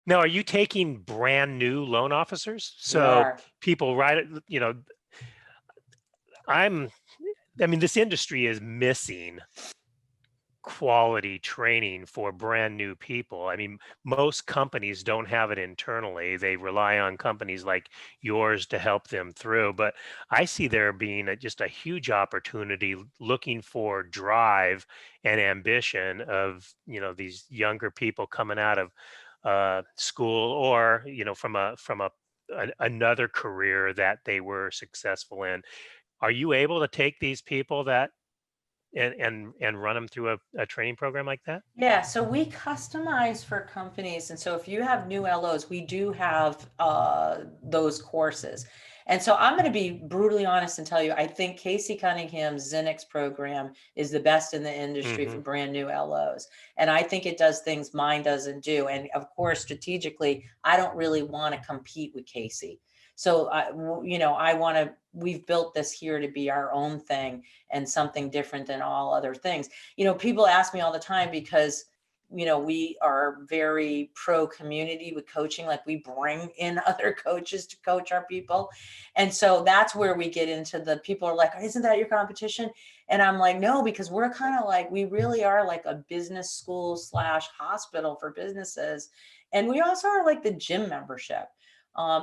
Now, are you taking brand new loan officers? We So are. people right at, I'm I mean, this industry is missing quality training for brand new people. I mean, most companies don't have it internally. They rely on companies like yours to help them through. But I see there being just a huge opportunity looking for drive and ambition of, these younger people coming out of school or, another career that they were successful in. Are you able to take these people that and run them through a training program like that? Yeah, so we customize for companies. And so if you have new LOs, we do have those courses. And so I'm going to be brutally honest and tell you, I think Casey Cunningham's Zenix program is the best in the industry for Mhm. brand new LOs. And I think it does things mine doesn't do. And of course, strategically, I don't really want to compete with Casey. So, I want to, we've built this here to be our own thing and something different than all other things. People ask me all the time because, we are very pro community with coaching. Like we bring in other coaches to coach our people. And so that's where we get into the people are like, isn't that your competition? And I'm like, no, because we're kind of like, we really are like a business school / hospital for businesses. And we also are like the gym membership.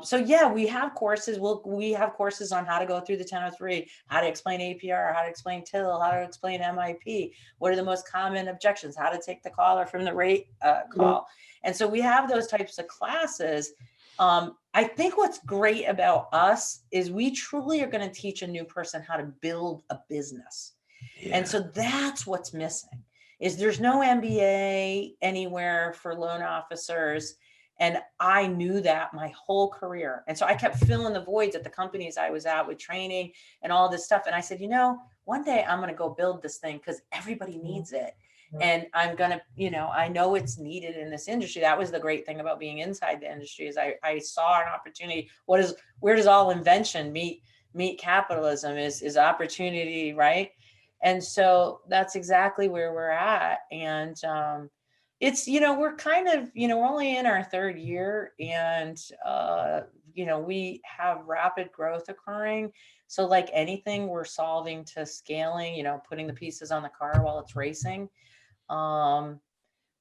So yeah, we have courses. We have courses on how to go through the 1003, how to explain APR, how to explain TIL, how to explain MIP. What are the most common objections? How to take the caller from the rate call. And so we have those types of classes. I think what's great about us is we truly are going to teach a new person how to build a business. And Yeah. so that's what's missing is there's no MBA anywhere for loan officers. And I knew that my whole career. And so I kept filling the voids at the companies I was at with training and all this stuff. And I said, one day I'm going to go build this thing because everybody needs it. And I'm going to, I know it's needed in this industry. That was the great thing about being inside the industry is I saw an opportunity. Where does all invention meet capitalism is opportunity, right? And so that's exactly where we're at. And it's, we're kind of, we're only in our third year and, we have rapid growth occurring. So like anything, we're solving to scaling, putting the pieces on the car while it's racing. Um,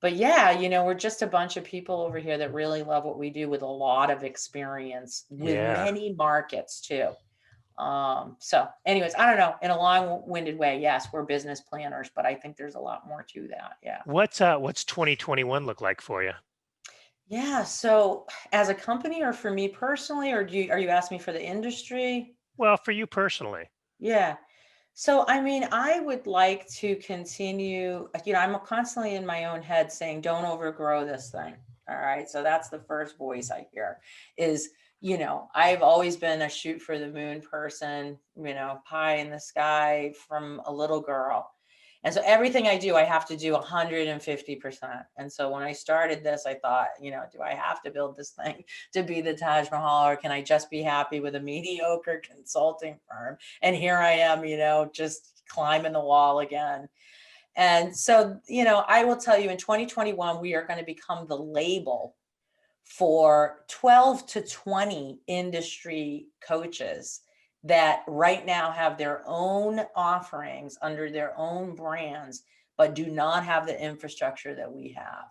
but yeah, we're just a bunch of people over here that really love what we do with a lot of experience with Yeah. many markets too. So anyways, I don't know, in a long-winded way, yes, we're business planners, but I think there's a lot more to that. Yeah. What's 2021 look like for you? Yeah. So as a company or for me personally, or are you asking me for the industry? Well, for you personally. Yeah. So, I mean, I would like to continue, I'm constantly in my own head saying, don't overgrow this thing. All right. So that's the first voice I hear is, I've always been a shoot for the moon person, pie in the sky from a little girl. And so everything I do, I have to do 150%. And so when I started this, I thought, do I have to build this thing to be the Taj Mahal, or can I just be happy with a mediocre consulting firm? And here I am, just climbing the wall again. And so, I will tell you in 2021, we are going to become the label for 12 to 20 industry coaches that right now have their own offerings under their own brands, but do not have the infrastructure that we have.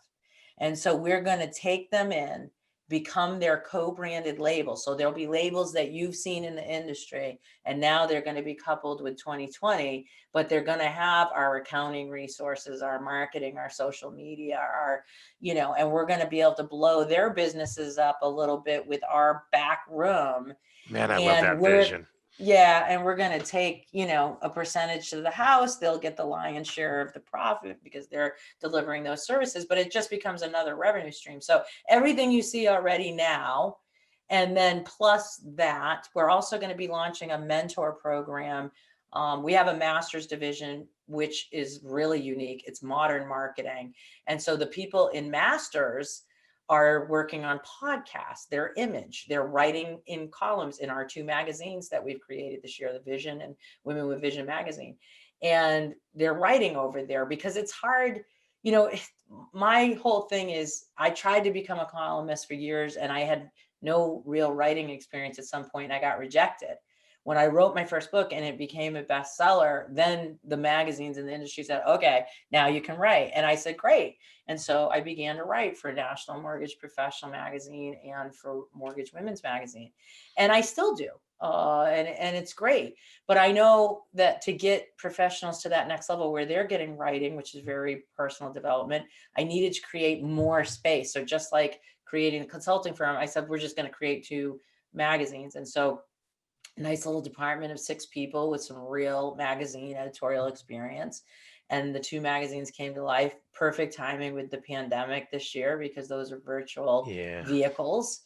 And so we're going to take them in, become their co-branded label. So there'll be labels that you've seen in the industry, and now they're going to be coupled with 2020, but they're going to have our accounting resources, our marketing, our social media, and we're going to be able to blow their businesses up a little bit with our back room. Man, I love And that vision. we're going to take, a percentage to the house. They'll get the lion's share of the profit because they're delivering those services, but it just becomes another revenue stream. So everything you see already now, and then plus that, we're also going to be launching a mentor program. We have a master's division, which is really unique. It's modern marketing. And so the people in masters are working on podcasts, their image, they're writing in columns in our 2 magazines that we've created this year, the Vision and Women with Vision magazine. And they're writing over there because it's hard, you know, my whole thing is I tried to become a columnist for years and I had no real writing experience at some point. And I got rejected. When I wrote my first book and it became a bestseller, then the magazines in the industry said, okay, now you can write. And I said, great. And so I began to write for National Mortgage Professional Magazine and for Mortgage Women's Magazine. And I still do. And it's great. But I know that to get professionals to that next level where they're getting writing, which is very personal development, I needed to create more space. So just like creating a consulting firm, I said, we're just going to create 2 magazines. And so a nice little department of 6 people with some real magazine editorial experience. And the 2 magazines came to life. Perfect timing with the pandemic this year because those are virtual Yeah. vehicles.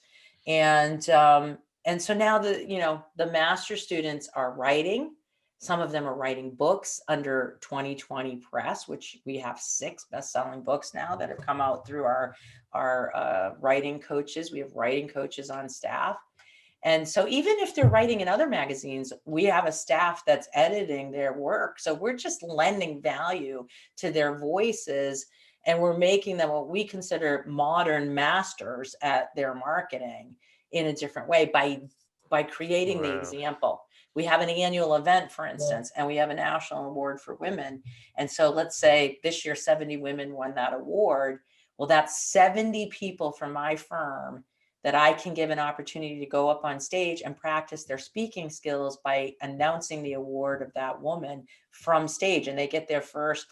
And so now the master students are writing. Some of them are writing books under 2020 press, which we have 6 best-selling books now that have come out through our writing coaches. We have writing coaches on staff. And so even if they're writing in other magazines, we have a staff that's editing their work. So we're just lending value to their voices and we're making them what we consider modern masters at their marketing in a different way by creating the Wow. example. We have an annual event, for instance, and we have a national award for women. And so let's say this year 70 women won that award. Well, that's 70 people from my firm that I can give an opportunity to go up on stage and practice their speaking skills by announcing the award of that woman from stage. And they get their first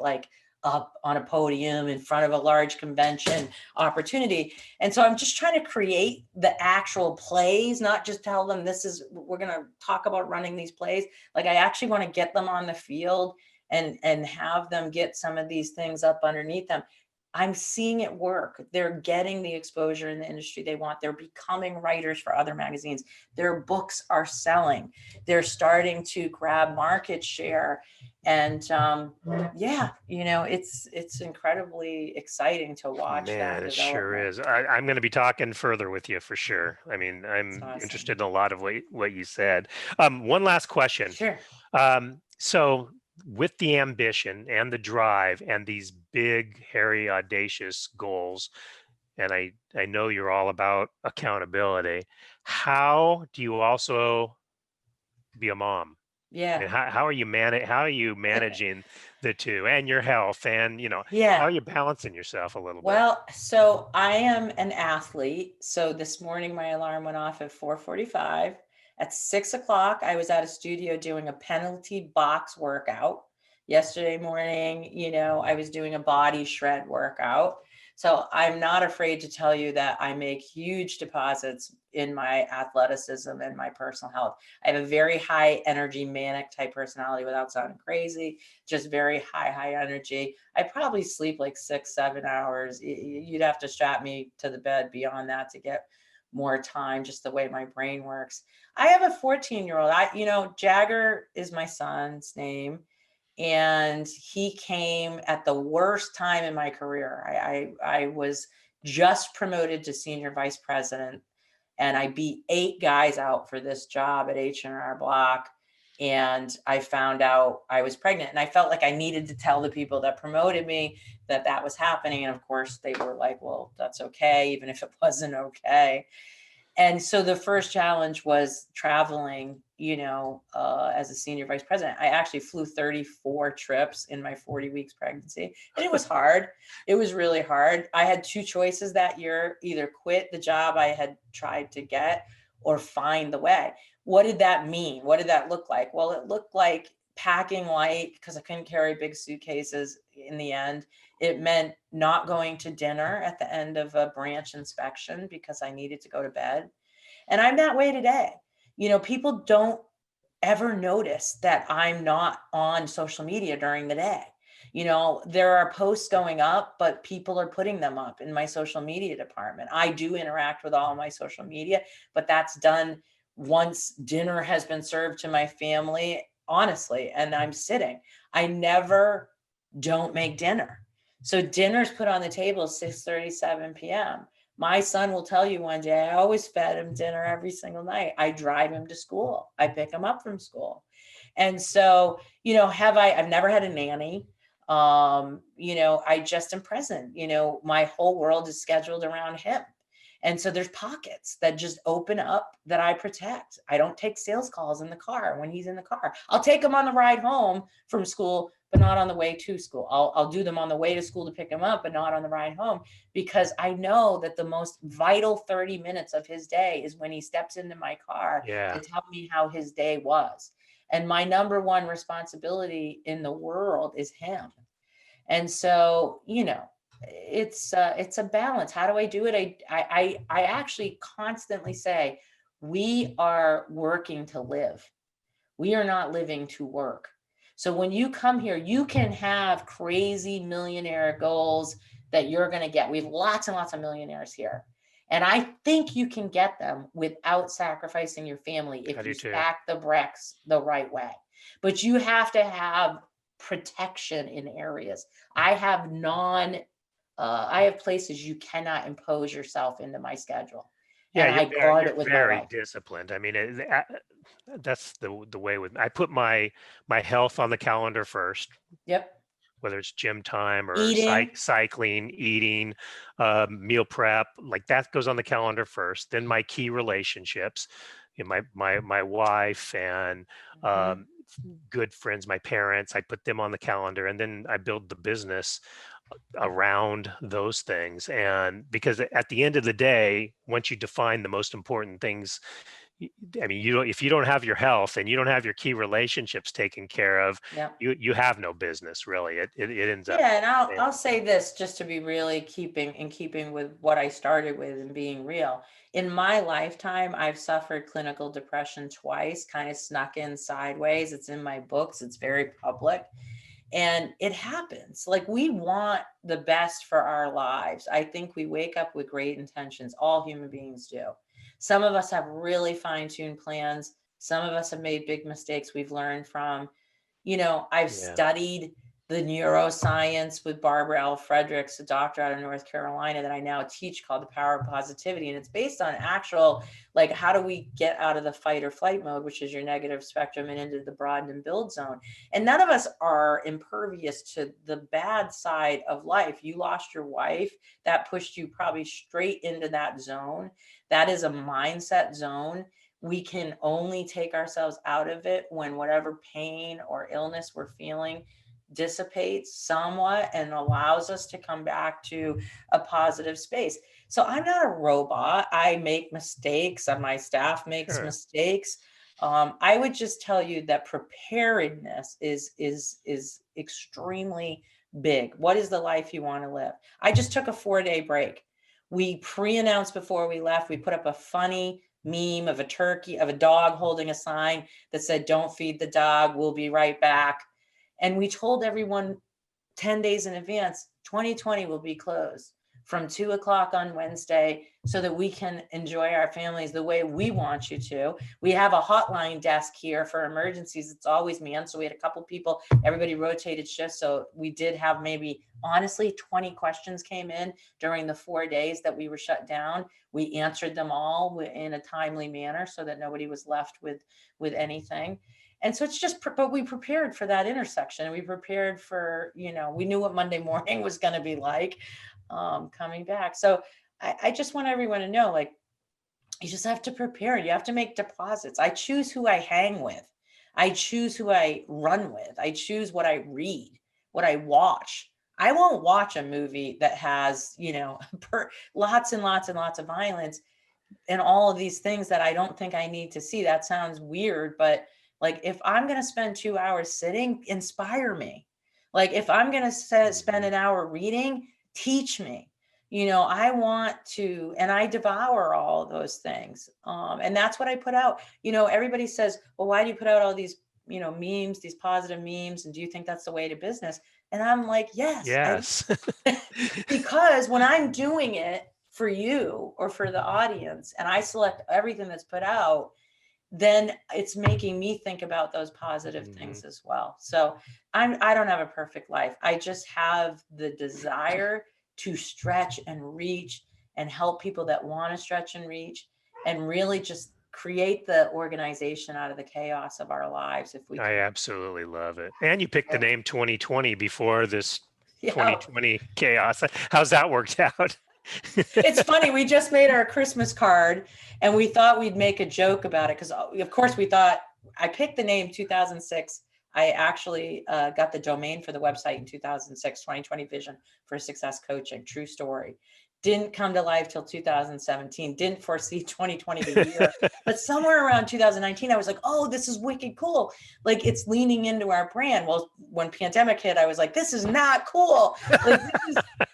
up on a podium in front of a large convention opportunity. And so I'm just trying to create the actual plays, not just tell them we're going to talk about running these plays. Like I actually want to get them on the field and have them get some of these things up underneath them. I'm seeing it work. They're getting the exposure in the industry they want. They're becoming writers for other magazines. Their books are selling. They're starting to grab market share. And it's incredibly exciting to watch Man, that it sure development. is. I'm going to be talking further with you for sure. I mean, It's I'm awesome. interested in a lot of what you said. One last question. Sure. So with the ambition and the drive and these big, hairy, audacious goals, and I know you're all about accountability, how do you also be a mom? I Yeah. mean, how are you managing the two and your health and, how Yeah. are you balancing yourself a little bit? Well, so I am an athlete. So this morning my alarm went off at 4:45. At 6 o'clock, I was at a studio doing a penalty box workout. Yesterday morning, I was doing a body shred workout. So I'm not afraid to tell you that I make huge deposits in my athleticism and my personal health. I have a very high energy, manic type personality without sounding crazy, just very high energy. I probably sleep like 6, 7 hours. You'd have to strap me to the bed beyond that to get more time, just the way my brain works. I have a 14-year-old. Jagger is my son's name. And he came at the worst time in my career. I was just promoted to senior vice president and I beat 8 guys out for this job at H&R Block. And I found out I was pregnant and I felt like I needed to tell the people that promoted me that was happening. And of course they were like, well, that's okay, even if it wasn't okay. And so the first challenge was traveling, as a senior vice president. I actually flew 34 trips in my 40 weeks pregnancy. And it was hard. It was really hard. I had 2 choices that year, either quit the job I had tried to get or find the way. What did that mean? What did that look like? Well, it looked like packing light because I couldn't carry big suitcases in the end. It meant not going to dinner at the end of a branch inspection because I needed to go to bed. And I'm that way today. People don't ever notice that I'm not on social media during the day. There are posts going up, but people are putting them up in my social media department. I do interact with all my social media, but that's done once dinner has been served to my family, honestly, and I'm sitting. I never don't make dinner. So dinner's put on the table 6:37 p.m. My son will tell you one day, I always fed him dinner every single night. I drive him to school. I pick him up from school. And so, I've never had a nanny. I just am present. My whole world is scheduled around him. And so there's pockets that just open up that I protect. I don't take sales calls in the car when he's in the car. I'll take him on the ride home from school, but not on the way to school. I'll do them on the way to school to pick him up, but not on the ride home, because I know that the most vital 30 minutes of his day is when he steps into my car to Yeah. tell me how his day was. And my number one responsibility in the world is him. And so, it's a balance. How do I do it? I actually constantly say, we are working to live. We are not living to work. So when you come here, you can have crazy millionaire goals that you're going to get. We have lots and lots of millionaires here. And I think you can get them without sacrificing your family I if you do too. stack the bricks the right way. But you have to have protection in areas. I have I have places you cannot impose yourself into my schedule, Yeah, and I guard you're it with my very life. disciplined. I mean, that's the way with I put my health on the calendar first, Yep. whether it's gym time or Eating. cycling, eating, meal prep, like that goes on the calendar first. Then my key relationships, my wife and Mhm. um, good friends, my parents, I put them on the calendar, and then I build the business around those things. And because at the end of the day, once you define the most important things, y- I mean, if you don't have your health and you don't have your key relationships taken care of, Yep. you have no business really. It ends up Yeah, and I'll failing. say this just to be really keeping with what I started with and being real. In my lifetime, I've suffered clinical depression twice, kind of snuck in sideways. It's in my books, it's very public. And it happens. Like, we want the best for our lives. I think we wake up with great intentions. All human beings do. Some of us have really fine-tuned plans. Some of us have made big mistakes we've learned from. I've Yeah. studied the neuroscience with Barbara L. Fredericks, a doctor out of North Carolina that I now teach, called The Power of Positivity. And it's based on actual, like, how do we get out of the fight or flight mode, which is your negative spectrum, and into the broaden and build zone. And none of us are impervious to the bad side of life. You lost your wife, that pushed you probably straight into that zone. That is a mindset zone. We can only take ourselves out of it when whatever pain or illness we're feeling dissipates somewhat and allows us to come back to a positive space. So I'm not a robot. I make mistakes, and my staff makes Sure. mistakes. I would just tell you that preparedness is extremely big. What is the life you want to live? I just took a 4-day break. We pre-announced before we left. We put up a funny meme of a turkey, of a dog holding a sign that said, "Don't feed the dog, we'll be right back." And we told everyone 10 days in advance, 2020 will be closed from 2 o'clock on Wednesday, so that we can enjoy our families the way we want you to. We have a hotline desk here for emergencies. It's always manned. So we had a couple people, everybody rotated shifts. So we did have maybe, honestly, 20 questions came in during the 4 days that we were shut down. We answered them all in a timely manner so that nobody was left with anything. And so it's just, but we prepared for that intersection. We prepared for, we knew what Monday morning was going to be like, coming back. So I just want everyone to know, like, you just have to prepare. You have to make deposits. I choose who I hang with. I choose who I run with. I choose what I read, what I watch. I won't watch a movie that has, lots and lots and lots of violence and all of these things that I don't think I need to see. That sounds weird, but like, if I'm going to spend 2 hours sitting, inspire me. Like, if I'm going to spend Mhm. an hour reading, teach me. I want to, and I devour all of those things. And that's what I put out. Everybody says, well, why do you put out all these, memes, these positive memes? And do you think that's the way to business? And I'm like, yes, Yes. because when I'm doing it for you or for the audience and I select everything that's put out, then it's making me think about those positive Mhm. things as well. So I don't have a perfect life. I just have the desire to stretch and reach and help people that want to stretch and reach, and really just create the organization out of the chaos of our lives if we I can. absolutely love it. And you picked the name 2020 before this Yeah. 2020 chaos. How's that worked out? It's funny. We just made our Christmas card and we thought we'd make a joke about it because, of course, we thought I picked the name 2006. I actually got the domain for the website in 2006, 2020 Vision for Success Coaching. True story. Didn't come to life till 2017. Didn't foresee 2020 the year. But somewhere around 2019, I was like, oh, this is wicked cool. Like it's leaning into our brand. Well, when pandemic hit, I was like, this is not cool. Like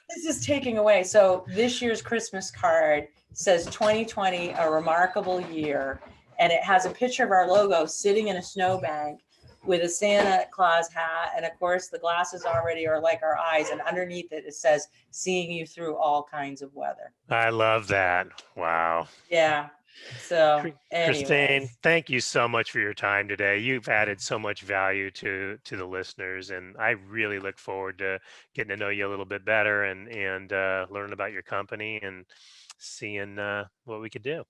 this is taking away. So this year's Christmas card says 2020, a remarkable year. And it has a picture of our logo sitting in a snowbank with a Santa Claus hat. And of course, the glasses already are like our eyes. And underneath it, it says, seeing you through all kinds of weather. I love that. Wow. Yeah. So Christine, anyways, thank you so much for your time today. You've added so much value to the listeners, and I really look forward to getting to know you a little bit better and learning about your company and seeing what we could do.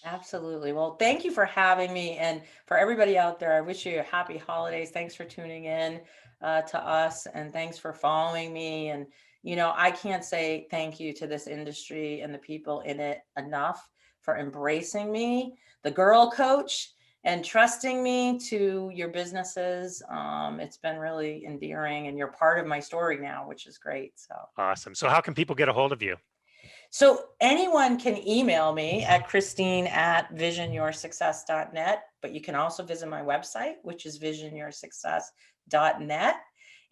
absolutely. Well, thank you for having me. And for everybody out there, I wish you a happy holidays. Thanks for tuning in to us. And thanks for following me. And, I can't say thank you to this industry and the people in it enough for embracing me, the girl coach, and trusting me to your businesses. It's been really endearing. And you're part of my story now, which is great. So. Awesome. So how can people get a hold of you? So anyone can email me at Christine@visionyoursuccess.net, but you can also visit my website, which is visionyoursuccess.net.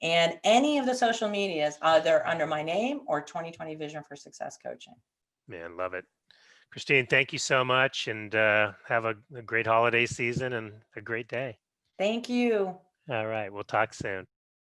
And any of the social medias, either under my name or 2020 Vision for Success Coaching. Man, love it. Christine, thank you so much, and have a great holiday season and a great day. Thank you. All right, we'll talk soon.